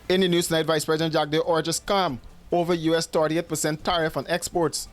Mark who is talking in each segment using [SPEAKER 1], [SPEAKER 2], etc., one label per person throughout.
[SPEAKER 1] In the news tonight, Vice President Jack Day urges calm over U.S. 38% tariff on exports.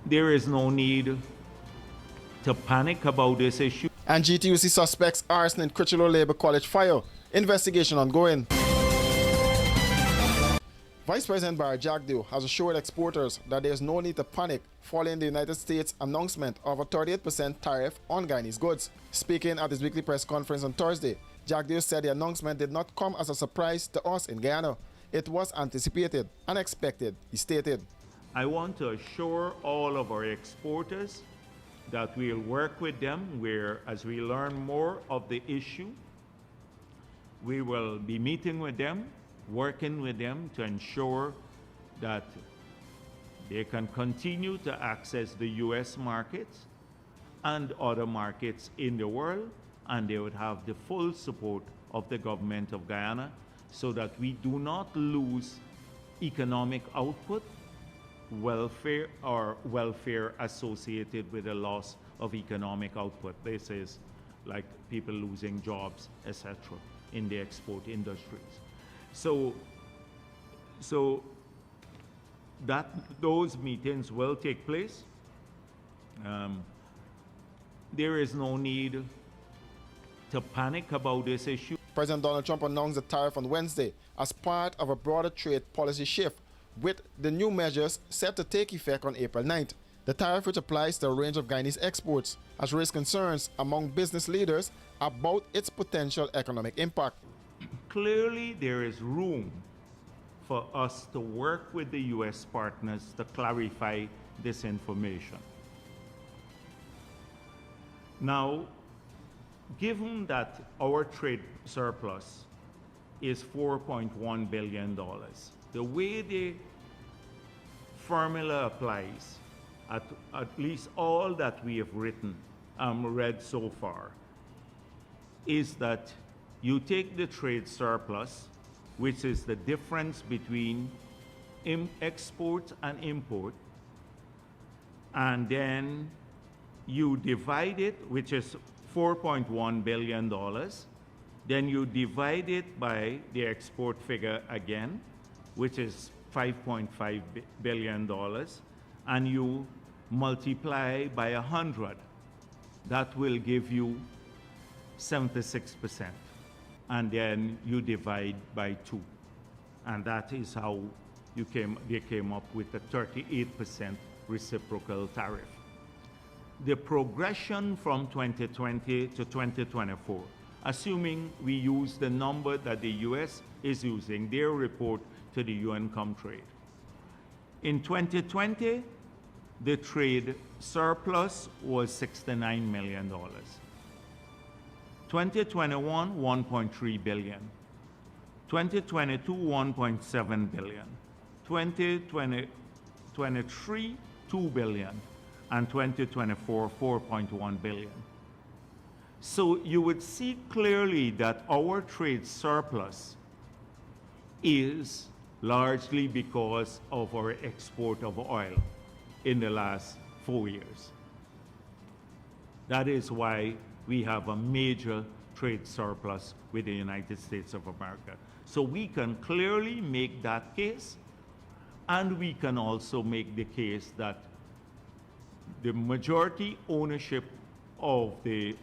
[SPEAKER 2] There is no need to panic about this issue.
[SPEAKER 1] And GTUC suspects arson in Critchlow Labor College fire. Investigation ongoing. Vice President Barry Jagdeo has assured exporters that there is no need to panic following the United States announcement of a 38% tariff on Guyanese goods. Speaking at his weekly press conference on Thursday, Jagdeo said the announcement did not come as a surprise to us in Guyana. It was anticipated and expected, he stated.
[SPEAKER 2] I want to assure all of our exporters that we'll work with them where, as we learn more of the issue, we will be meeting with them, working with them to ensure that they can continue to access the U.S. markets and other markets in the world, and they would have the full support of the government of Guyana so that we do not lose economic output, welfare associated with the loss of economic output. This is like people losing jobs, etc., in the export industries. So that those meetings will take place. There is no need to panic about this issue.
[SPEAKER 1] President Donald Trump announced the tariff on Wednesday as part of a broader trade policy shift, with the new measures set to take effect on April 9th. The tariff, which applies to a range of Guyanese exports, has raised concerns among business leaders about its potential economic impact.
[SPEAKER 2] Clearly, there is room for us to work with the U.S. partners to clarify this information. Now, given that our trade surplus is $4.1 billion, the way the formula applies, at least all that we have read so far, is that you take the trade surplus, which is the difference between export and import, and then you divide it, which is $4.1 billion, then you divide it by the export figure again, which is $5.5 billion, and you multiply by 100. That will give you 76%. And then you divide by 2. And that is how they came up with the 38% reciprocal tariff. The progression from 2020 to 2024, assuming we use the number that the US is using, their report to the UN Comtrade. In 2020, the trade surplus was $69 million. 2021, $1.3 billion. 2022, $1.7 billion. 2023, $2 billion. And 2024, $4.1 billion. So you would see clearly that our trade surplus is largely because of our export of oil in the last 4 years. That is why we have a major trade surplus with the United States of America. So we can clearly make that case, and we can also make the case that the majority ownership of the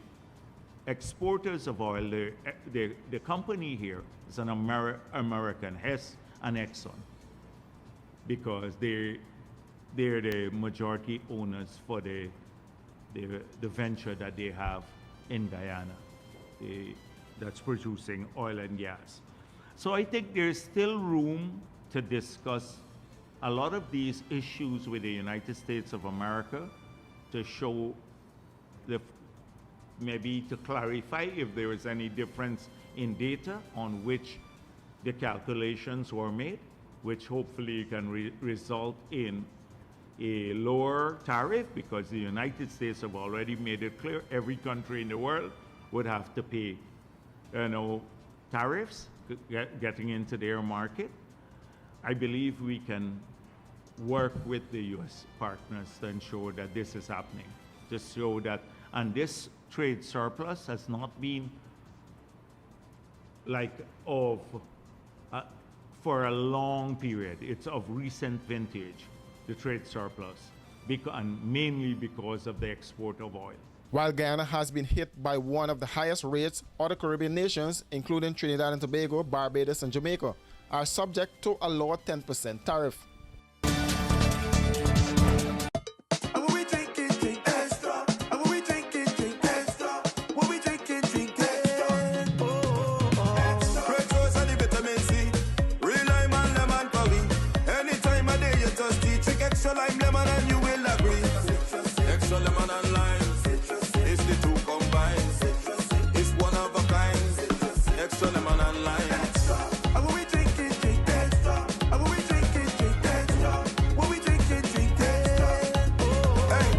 [SPEAKER 2] exporters of oil, the company here is an American, Hess and Exxon, because they're the majority owners for the venture that they have in Guyana that's producing oil and gas. So I think there's still room to discuss a lot of these issues with the United States of America, to show maybe to clarify if there is any difference in data on which the calculations were made, which hopefully can result in a lower tariff, because the United States have already made it clear every country in the world would have to pay, tariffs getting into their market. I believe we can work with the U.S. partners to ensure that this is happening, to show that, and this trade surplus has not been like of for a long period. It's of recent vintage, the trade surplus, and mainly because of the export of oil.
[SPEAKER 1] While Guyana has been hit by one of the highest rates, other Caribbean nations, including Trinidad and Tobago, Barbados, and Jamaica, are subject to a lower 10% tariff.
[SPEAKER 3] Extra lime, lemon, and you will agree. Extra lemon and lime, it's the two combined. It's one of a kind. Extra lemon and lime. And when we drink it, drink extra. And when we drink it, drink extra. When we drink it, drink extra. Hey,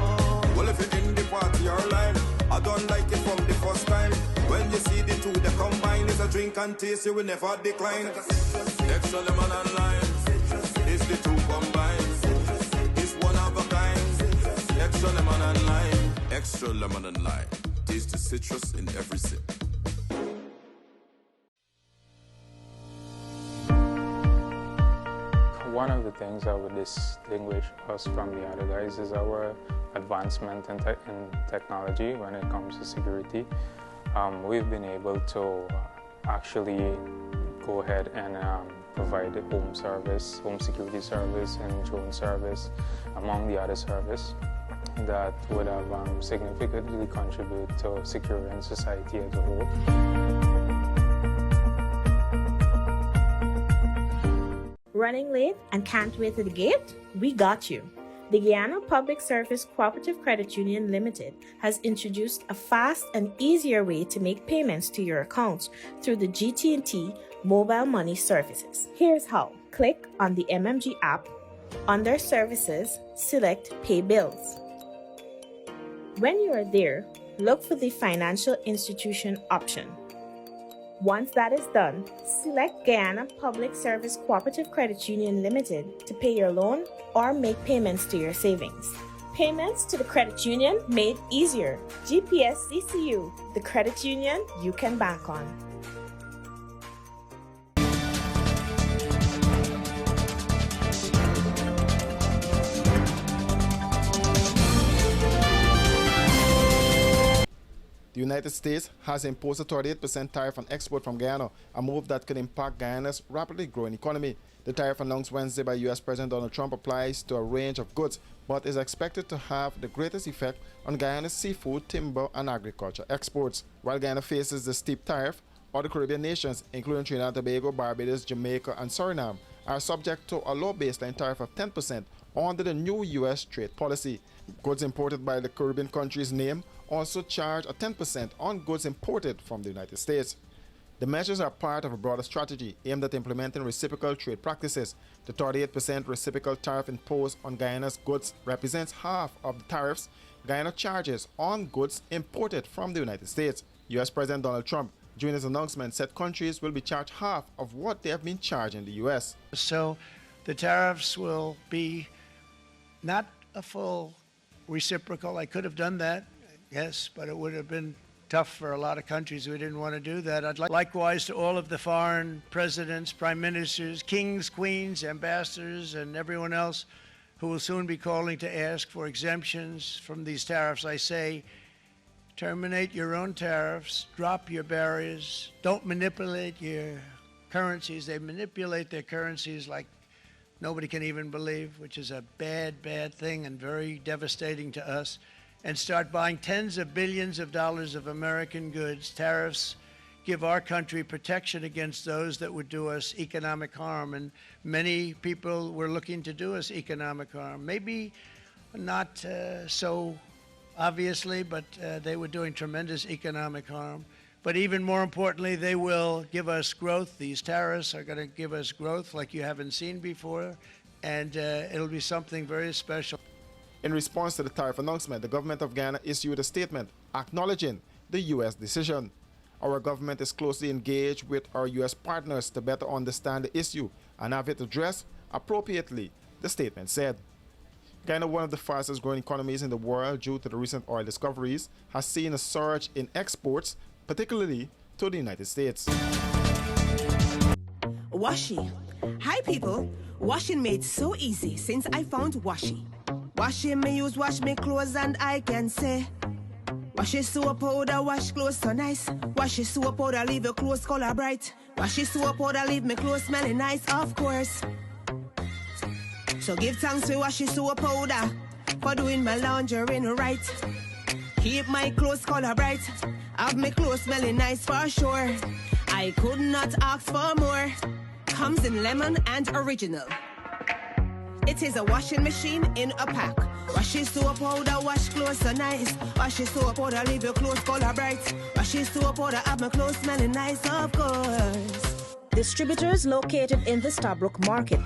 [SPEAKER 3] well if you're in the party or line, I don't like it from the first time. When you see the two, they combine. It's a drink and taste, you will never decline. Extra lemon and lime, it's the two combined. Extra lemon and lime. Extra lemon and lime. Taste the citrus in every sip.
[SPEAKER 4] One of the things that would distinguish us from the other guys is our advancement in technology when it comes to security. We've been able to actually go ahead and provide home service, home security service, and drone service, among the other service that would have significantly contributed to securing society as a whole.
[SPEAKER 5] Running late and can't wait to the gate? We got you. The Guyana Public Service Cooperative Credit Union Limited has introduced a fast and easier way to make payments to your accounts through the GT&T mobile money services. Here's how. Click on the MMG app. Under Services, select Pay Bills. When you are there, look for the Financial Institution option. Once that is done, select Guyana Public Service Cooperative Credit Union Limited to pay your loan or make payments to your savings. Payments to the credit union made easier. GPS CCU, the credit union you can bank on.
[SPEAKER 1] The United States has imposed a 38% tariff on export from Guyana, a move that could impact Guyana's rapidly growing economy. The tariff announced Wednesday by U.S. President Donald Trump applies to a range of goods, but is expected to have the greatest effect on Guyana's seafood, timber, and agriculture exports. While Guyana faces the steep tariff, other Caribbean nations, including Trinidad and Tobago, Barbados, Jamaica, and Suriname, are subject to a low baseline tariff of 10% under the new U.S. trade policy. Goods imported by the Caribbean countries named also charge a 10% on goods imported from the United States. The measures are part of a broader strategy aimed at implementing reciprocal trade practices. The 38% reciprocal tariff imposed on Guyana's goods represents half of the tariffs Guyana charges on goods imported from the United States. U.S. President Donald Trump, during his announcement, said countries will be charged half of what they have been charged in the U.S.
[SPEAKER 6] So the tariffs will be not a full reciprocal. I could have done that, yes, but it would have been tough for a lot of countries who didn't want to do that. I'd like likewise to all of the foreign presidents, prime ministers, kings, queens, ambassadors, and everyone else who will soon be calling to ask for exemptions from these tariffs. I say, terminate your own tariffs, drop your barriers, don't manipulate your currencies. They manipulate their currencies like nobody can even believe, which is a bad, bad thing and very devastating to us. And start buying tens of billions of dollars of American goods. Tariffs give our country protection against those that would do us economic harm. And many people were looking to do us economic harm. Maybe not so obviously, but they were doing tremendous economic harm. But even more importantly, they will give us growth. These tariffs are going to give us growth like you haven't seen before. And it'll be something very special.
[SPEAKER 1] In response to the tariff announcement, the government of Guyana issued a statement acknowledging the U.S. decision. Our government is closely engaged with our U.S. partners to better understand the issue and have it addressed appropriately, the statement said. Guyana, one of the fastest growing economies in the world due to the recent oil discoveries, has seen a surge in exports, particularly to the United States.
[SPEAKER 7] Washi, Hi people, washing made so easy since I found Washi. Washi me use wash me clothes and I can say Washi soap powder wash clothes so nice. Washi soap powder leave your clothes color bright. Washi soap powder leave me clothes smelling nice, of course. So give thanks to Washi soap powder for doing my laundry right. Keep my clothes color bright, have my clothes smelling nice for sure. I could not ask for more. Comes in lemon and original. It is a washing machine in a pack. Washi soap powder wash clothes so nice. Washi soap powder leave your clothes color bright. Washi soap powder have my clothes smelling nice, of course.
[SPEAKER 5] Distributors located in the Stabrook Market.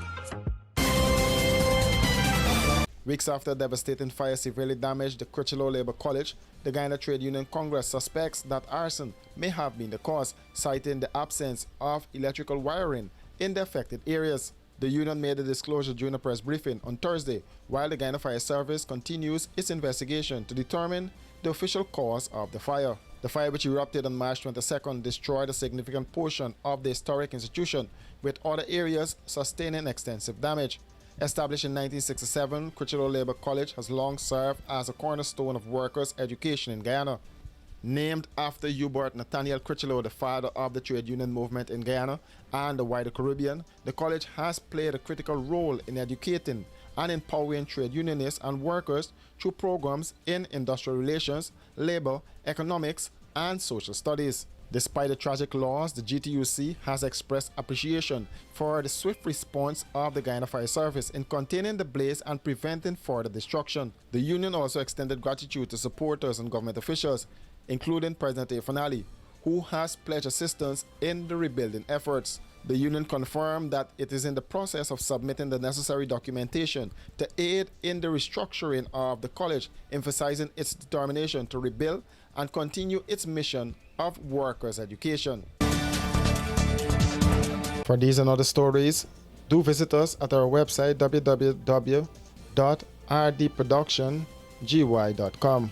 [SPEAKER 1] Weeks after a devastating fire severely damaged the Critchlow Labor College, the Guyana Trade Union Congress suspects that arson may have been the cause, citing the absence of electrical wiring in the affected areas. The union made the disclosure during a press briefing on Thursday, while the Guyana Fire Service continues its investigation to determine the official cause of the fire. The fire, which erupted on March 22nd, destroyed a significant portion of the historic institution, with other areas sustaining extensive damage. Established in 1967, Critchlow Labor College has long served as a cornerstone of workers' education in Guyana. Named after Hubert Nathaniel Critchlow, the father of the trade union movement in Guyana and the wider Caribbean, the college has played a critical role in educating and empowering trade unionists and workers through programs in industrial relations, labor, economics, and social studies. Despite the tragic loss, the GTUC has expressed appreciation for the swift response of the Guyana Fire Service in containing the blaze and preventing further destruction. The union also extended gratitude to supporters and government officials, including President Afanali, who has pledged assistance in the rebuilding efforts. The union confirmed that it is in the process of submitting the necessary documentation to aid in the restructuring of the college, emphasizing its determination to rebuild and continue its mission of workers' education. For these and other stories, do visit us at our website www.rdproductiongy.com.